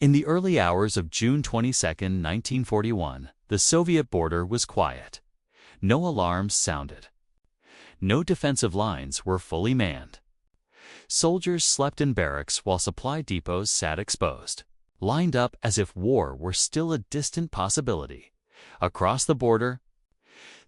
In the early hours of June 22, 1941, the Soviet border was quiet. No alarms sounded. No defensive lines were fully manned. Soldiers slept in barracks while supply depots sat exposed, lined up as if war were still a distant possibility. Across the border,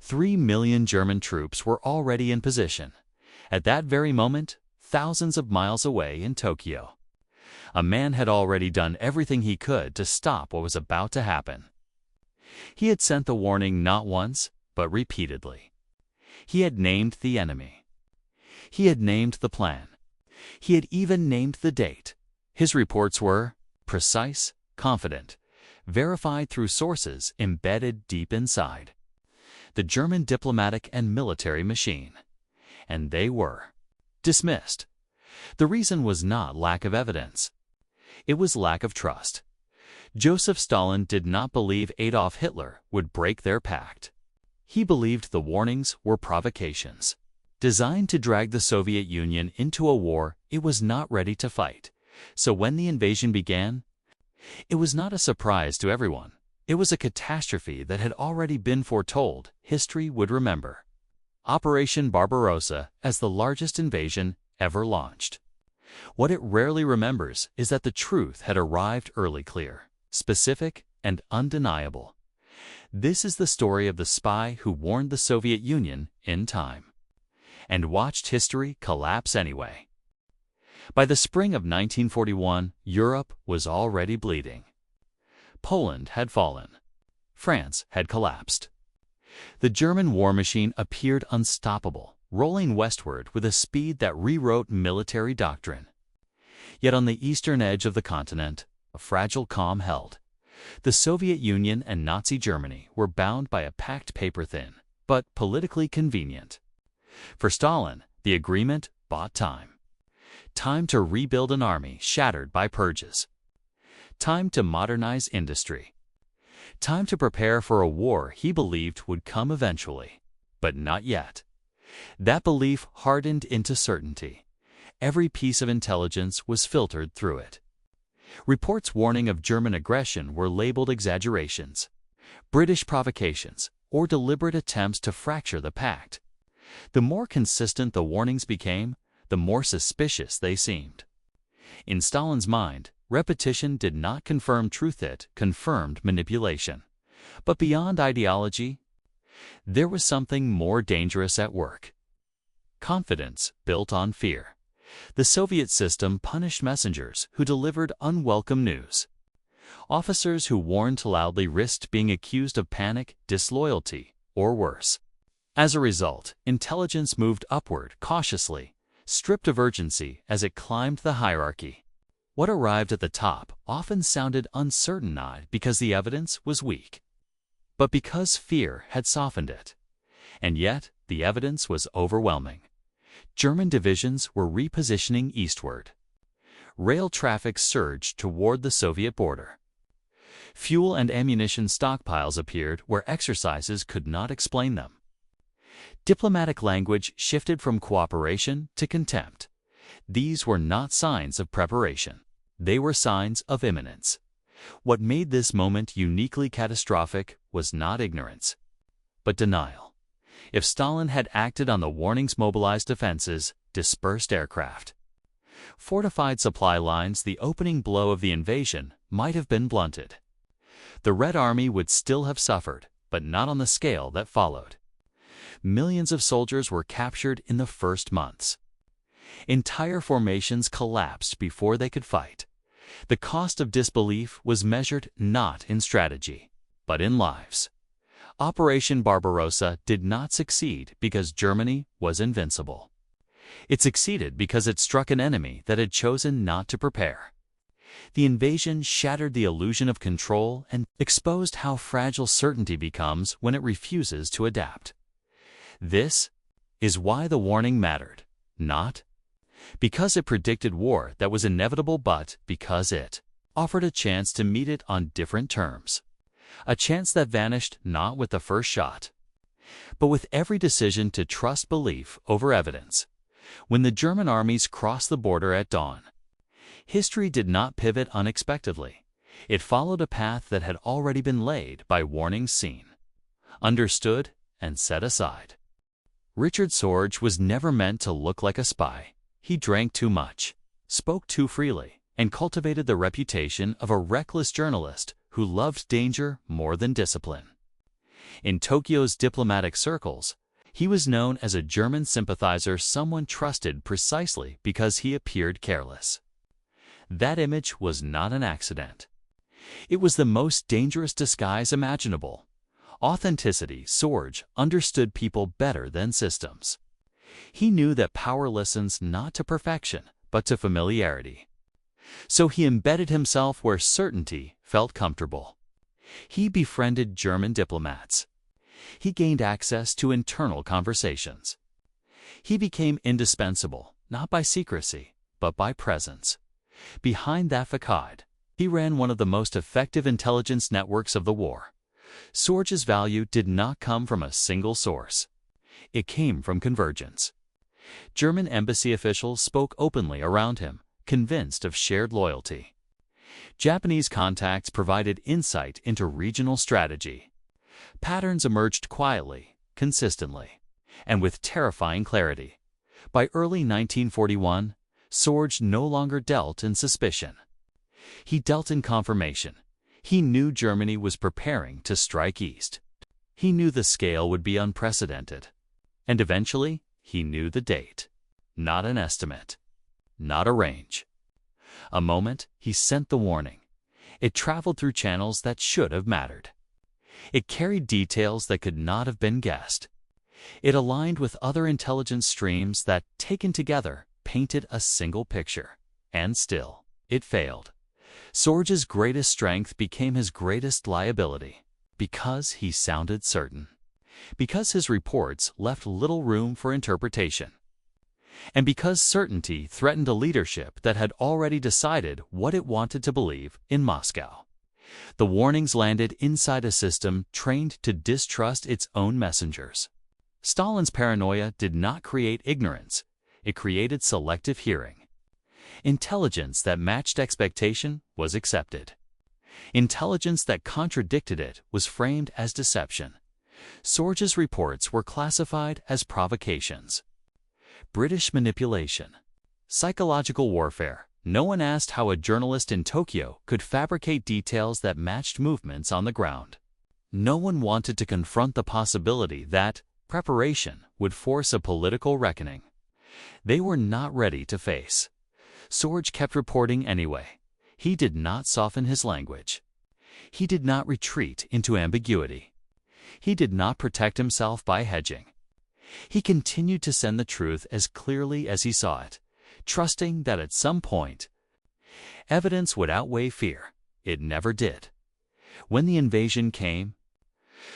3 million German troops were already in position. At that very moment, thousands of miles away in Tokyo, a man had already done everything he could to stop what was about to happen. He had sent the warning not once, but repeatedly. He had named the enemy. He had named the plan. He had even named the date. His reports were precise, confident, verified through sources embedded deep inside the German diplomatic and military machine. And they were dismissed. The reason was not lack of evidence. It was lack of trust. Joseph Stalin did not believe Adolf Hitler would break their pact. He believed the warnings were provocations, designed to drag the Soviet Union into a war it was not ready to fight. So when the invasion began, it was not a surprise to everyone. It was a catastrophe that had already been foretold. History would remember Operation Barbarossa as the largest invasion ever launched. What it rarely remembers is that the truth had arrived early, clear, specific, and undeniable. This is the story of the spy who warned the Soviet Union in time and watched history collapse anyway. By the spring of 1941, Europe was already bleeding. Poland had fallen. France had collapsed. The German war machine appeared unstoppable, rolling westward with a speed that rewrote military doctrine. Yet on the eastern edge of the continent, a fragile calm held. The Soviet Union and Nazi Germany were bound by a pact paper-thin, but politically convenient. For Stalin, the agreement bought time. Time to rebuild an army shattered by purges. Time to modernize industry. Time to prepare for a war he believed would come eventually, but not yet. That belief hardened into certainty. Every piece of intelligence was filtered through it. Reports warning of German aggression were labeled exaggerations, British provocations, or deliberate attempts to fracture the pact. The more consistent the warnings became, the more suspicious they seemed. In Stalin's mind, repetition did not confirm truth, it confirmed manipulation. But beyond ideology, there was something more dangerous at work. Confidence built on fear. The Soviet system punished messengers who delivered unwelcome news. Officers who warned loudly risked being accused of panic, disloyalty, or worse. As a result, intelligence moved upward cautiously, stripped of urgency as it climbed the hierarchy. What arrived at the top often sounded uncertain, not because the evidence was weak, but because fear had softened it. And yet, the evidence was overwhelming. German divisions were repositioning eastward. Rail traffic surged toward the Soviet border. Fuel and ammunition stockpiles appeared where exercises could not explain them. Diplomatic language shifted from cooperation to contempt. These were not signs of preparation. They were signs of imminence. What made this moment uniquely catastrophic was not ignorance, but denial. If Stalin had acted on the warnings, mobilized defenses, dispersed aircraft, fortified supply lines, the opening blow of the invasion might have been blunted. The Red Army would still have suffered, but not on the scale that followed. Millions of soldiers were captured in the first months. Entire formations collapsed before they could fight. The cost of disbelief was measured not in strategy, but in lives. Operation Barbarossa did not succeed because Germany was invincible. It succeeded because it struck an enemy that had chosen not to prepare. The invasion shattered the illusion of control and exposed how fragile certainty becomes when it refuses to adapt. This is why the warning mattered, not because it predicted war that was inevitable, but because it offered a chance to meet it on different terms. A chance that vanished not with the first shot, but with every decision to trust belief over evidence. When the German armies crossed the border at dawn, history did not pivot unexpectedly. It followed a path that had already been laid by warnings seen, understood, and set aside. Richard Sorge was never meant to look like a spy. He drank too much, spoke too freely, and cultivated the reputation of a reckless journalist who loved danger more than discipline. In Tokyo's diplomatic circles, he was known as a German sympathizer someone trusted precisely because he appeared careless. That image was not an accident. It was the most dangerous disguise imaginable. Authenticity. Sorge understood people better than systems. He knew that power listens not to perfection, but to familiarity. So he embedded himself where certainty felt comfortable. He befriended German diplomats. He gained access to internal conversations. He became indispensable, not by secrecy, but by presence. Behind that facade, he ran one of the most effective intelligence networks of the war. Sorge's value did not come from a single source. It came from convergence. German embassy officials spoke openly around him, convinced of shared loyalty. Japanese contacts provided insight into regional strategy. Patterns emerged quietly, consistently, and with terrifying clarity. By early 1941, Sorge no longer dealt in suspicion. He dealt in confirmation. He knew Germany was preparing to strike east. He knew the scale would be unprecedented. And eventually, he knew the date. Not an estimate. Not a range. A moment, he sent the warning. It traveled through channels that should have mattered. It carried details that could not have been guessed. It aligned with other intelligence streams that, taken together, painted a single picture. And still, it failed. Sorge's greatest strength became his greatest liability, because he sounded certain, because his reports left little room for interpretation, and because certainty threatened a leadership that had already decided what it wanted to believe in Moscow. The warnings landed inside a system trained to distrust its own messengers. Stalin's paranoia did not create ignorance, it created selective hearing. Intelligence that matched expectation was accepted. Intelligence that contradicted it was framed as deception. Sorge's reports were classified as provocations. British manipulation. Psychological warfare. No one asked how a journalist in Tokyo could fabricate details that matched movements on the ground. No one wanted to confront the possibility that preparation would force a political reckoning. They were not ready to face. Sorge kept reporting anyway. He did not soften his language. He did not retreat into ambiguity. He did not protect himself by hedging. He continued to send the truth as clearly as he saw it, trusting that at some point, evidence would outweigh fear. It never did. When the invasion came,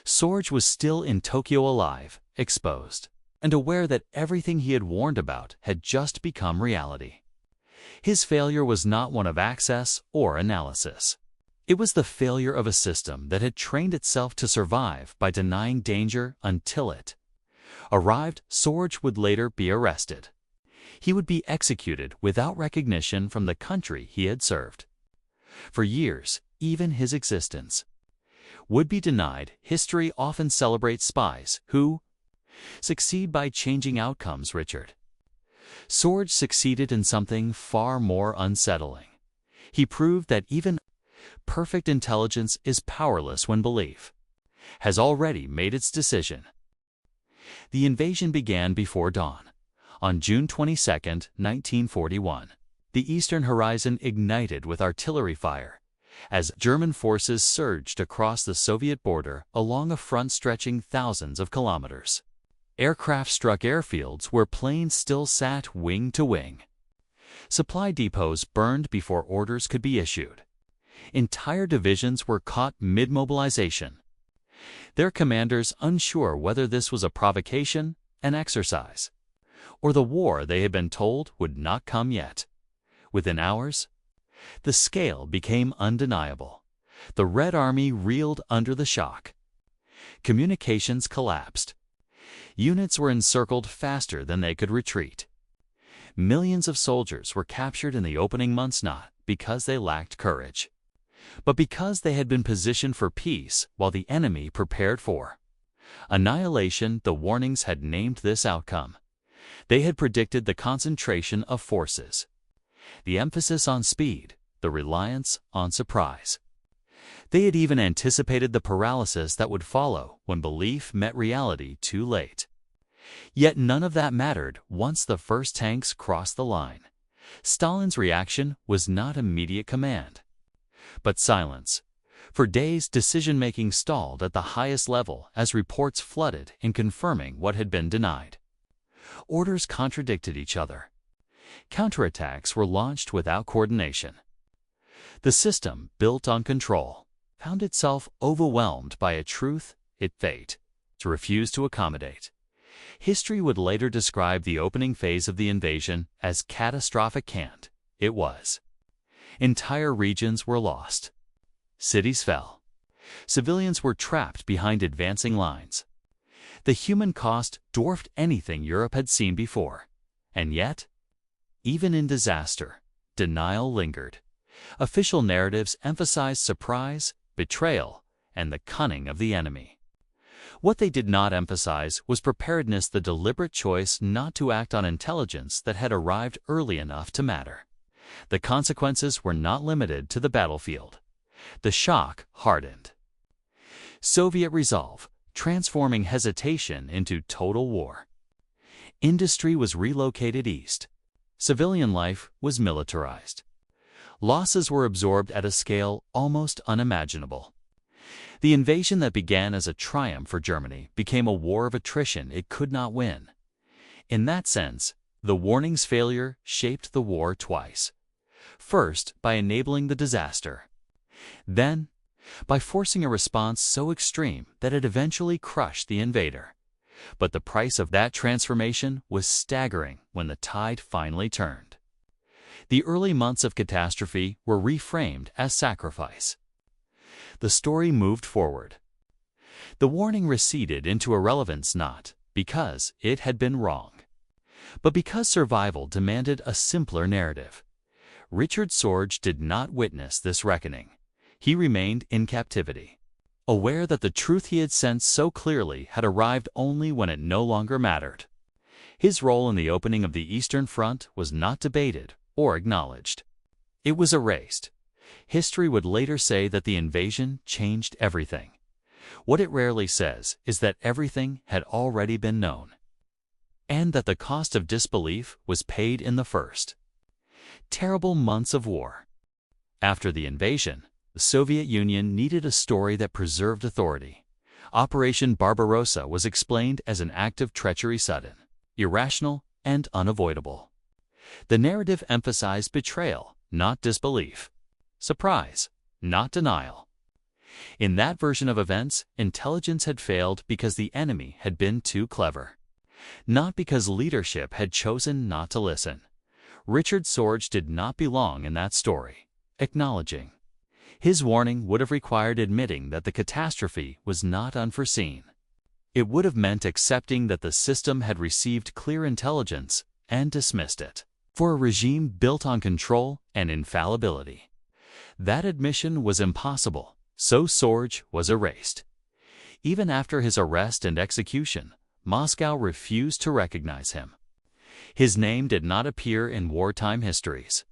Sorge was still in Tokyo, alive, exposed, and aware that everything he had warned about had just become reality. His failure was not one of access or analysis. It was the failure of a system that had trained itself to survive by denying danger until it arrived. Sorge would later be arrested. He would be executed without recognition from the country he had served. For years, even his existence would be denied. History often celebrates spies who succeed by changing outcomes. Richard Sorge succeeded in something far more unsettling. He proved that even perfect intelligence is powerless when belief has already made its decision. The invasion began before dawn. On June 22, 1941, the eastern horizon ignited with artillery fire as German forces surged across the Soviet border along a front stretching thousands of kilometers. Aircraft struck airfields where planes still sat wing to wing. Supply depots burned before orders could be issued. Entire divisions were caught mid-mobilization, their commanders unsure whether this was a provocation, an exercise, or the war they had been told would not come yet. Within hours, the scale became undeniable. The Red Army reeled under the shock. Communications collapsed. Units were encircled faster than they could retreat. Millions of soldiers were captured in the opening months not because they lacked courage, but because they had been positioned for peace while the enemy prepared for annihilation. The warnings had named this outcome. They had predicted the concentration of forces, the emphasis on speed, the reliance on surprise. They had even anticipated the paralysis that would follow when belief met reality too late. Yet none of that mattered once the first tanks crossed the line. Stalin's reaction was not immediate command, but silence. For days, decision-making stalled at the highest level as reports flooded in confirming what had been denied. Orders contradicted each other. Counterattacks were launched without coordination. The system, built on control, found itself overwhelmed by a truth it failed to refuse to accommodate. History would later describe the opening phase of the invasion as catastrophic, and it was. Entire regions were lost. Cities fell. Civilians were trapped behind advancing lines. The human cost dwarfed anything Europe had seen before. And yet, even in disaster, denial lingered. Official narratives emphasized surprise, betrayal, and the cunning of the enemy. What they did not emphasize was preparedness, the deliberate choice not to act on intelligence that had arrived early enough to matter. The consequences were not limited to the battlefield. The shock hardened Soviet resolve, transforming hesitation into total war. Industry was relocated east. Civilian life was militarized. Losses were absorbed at a scale almost unimaginable. The invasion that began as a triumph for Germany became a war of attrition it could not win. In that sense, the warning's failure shaped the war twice. First, by enabling the disaster. Then, by forcing a response so extreme that it eventually crushed the invader. But the price of that transformation was staggering when the tide finally turned. The early months of catastrophe were reframed as sacrifice. The story moved forward. The warning receded into irrelevance not because it had been wrong, but because survival demanded a simpler narrative. Richard Sorge did not witness this reckoning. He remained in captivity, aware that the truth he had sensed so clearly had arrived only when it no longer mattered. His role in the opening of the Eastern Front was not debated or acknowledged. It was erased. History would later say that the invasion changed everything. What it rarely says is that everything had already been known, and that the cost of disbelief was paid in the first terrible months of war. After the invasion, the Soviet Union needed a story that preserved authority. Operation Barbarossa was explained as an act of treachery, sudden, irrational, and unavoidable. The narrative emphasized betrayal, not disbelief. Surprise, not denial. In that version of events, intelligence had failed because the enemy had been too clever, not because leadership had chosen not to listen. Richard Sorge did not belong in that story. Acknowledging his warning would have required admitting that the catastrophe was not unforeseen. It would have meant accepting that the system had received clear intelligence and dismissed it. For a regime built on control and infallibility, that admission was impossible, so Sorge was erased. Even after his arrest and execution, Moscow refused to recognize him. His name did not appear in wartime histories.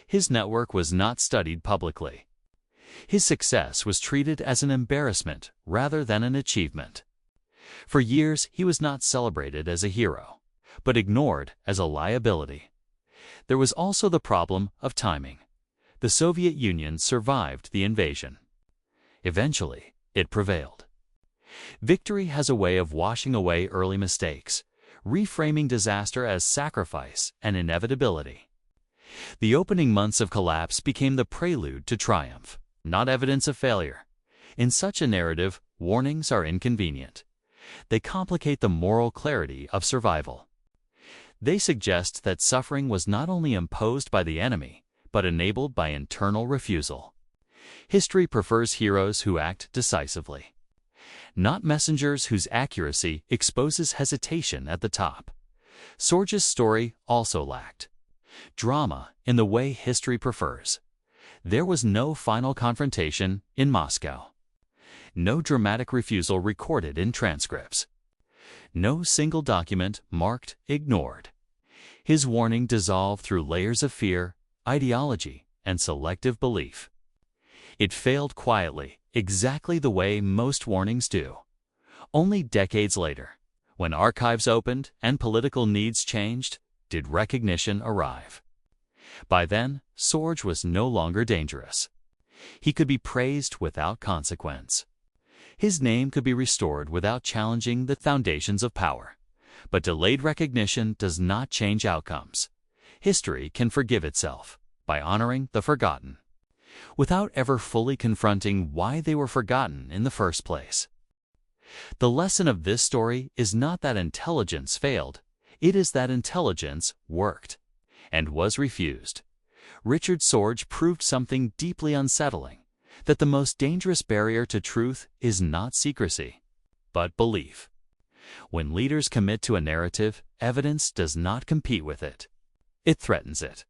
His network was not studied publicly. His success was treated as an embarrassment rather than an achievement. For years, he was not celebrated as a hero, but ignored as a liability. There was also the problem of timing. The Soviet Union survived the invasion. Eventually, it prevailed. Victory has a way of washing away early mistakes, reframing disaster as sacrifice and inevitability. The opening months of collapse became the prelude to triumph, not evidence of failure. In such a narrative, warnings are inconvenient. They complicate the moral clarity of survival. They suggest that suffering was not only imposed by the enemy, but enabled by internal refusal. History prefers heroes who act decisively, not messengers whose accuracy exposes hesitation at the top. Sorge's story also lacked drama in the way history prefers. There was no final confrontation in Moscow. No dramatic refusal recorded in transcripts. No single document marked ignored. His warning dissolved through layers of fear, ideology, and selective belief. It failed quietly, exactly the way most warnings do. Only decades later, when archives opened and political needs changed, did recognition arrive. By then, Sorge was no longer dangerous. He could be praised without consequence. His name could be restored without challenging the foundations of power. But delayed recognition does not change outcomes. History can forgive itself by honoring the forgotten, without ever fully confronting why they were forgotten in the first place. The lesson of this story is not that intelligence failed, it is that intelligence worked and was refused. Richard Sorge proved something deeply unsettling, that the most dangerous barrier to truth is not secrecy, but belief. When leaders commit to a narrative, evidence does not compete with it. It threatens it,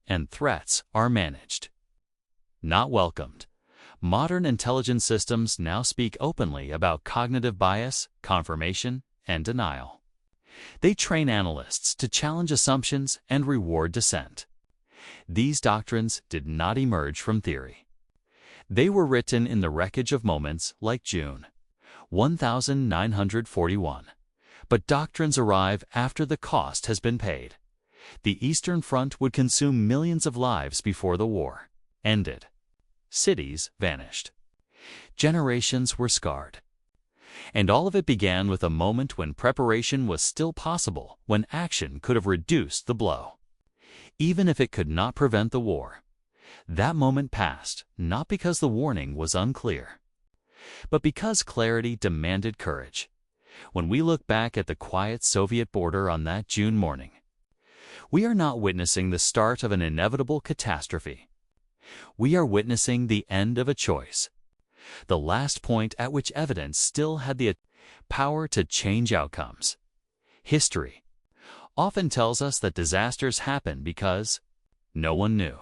and threats are managed, not welcomed. Modern intelligence systems now speak openly about cognitive bias, confirmation, and denial. They train analysts to challenge assumptions and reward dissent. These doctrines did not emerge from theory. They were written in the wreckage of moments like June 1941. But doctrines arrive after the cost has been paid. The Eastern Front would consume millions of lives before the war ended. Cities vanished. Generations were scarred. And all of it began with a moment when preparation was still possible, when action could have reduced the blow, even if it could not prevent the war. That moment passed, not because the warning was unclear, but because clarity demanded courage. When we look back at the quiet Soviet border on that June morning, we are not witnessing the start of an inevitable catastrophe. We are witnessing the end of a choice, the last point at which evidence still had the power to change outcomes. History often tells us that disasters happen because no one knew.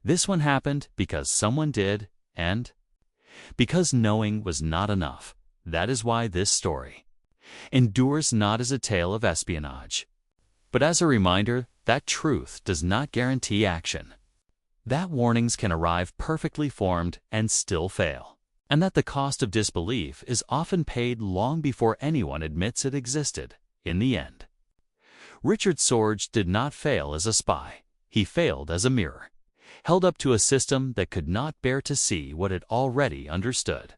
This one happened because someone did, and because knowing was not enough. That is why this story endures not as a tale of espionage, but as a reminder that truth does not guarantee action, that warnings can arrive perfectly formed and still fail, and that the cost of disbelief is often paid long before anyone admits it existed. In the end, Richard Sorge did not fail as a spy. He failed as a mirror, held up to a system that could not bear to see what it already understood.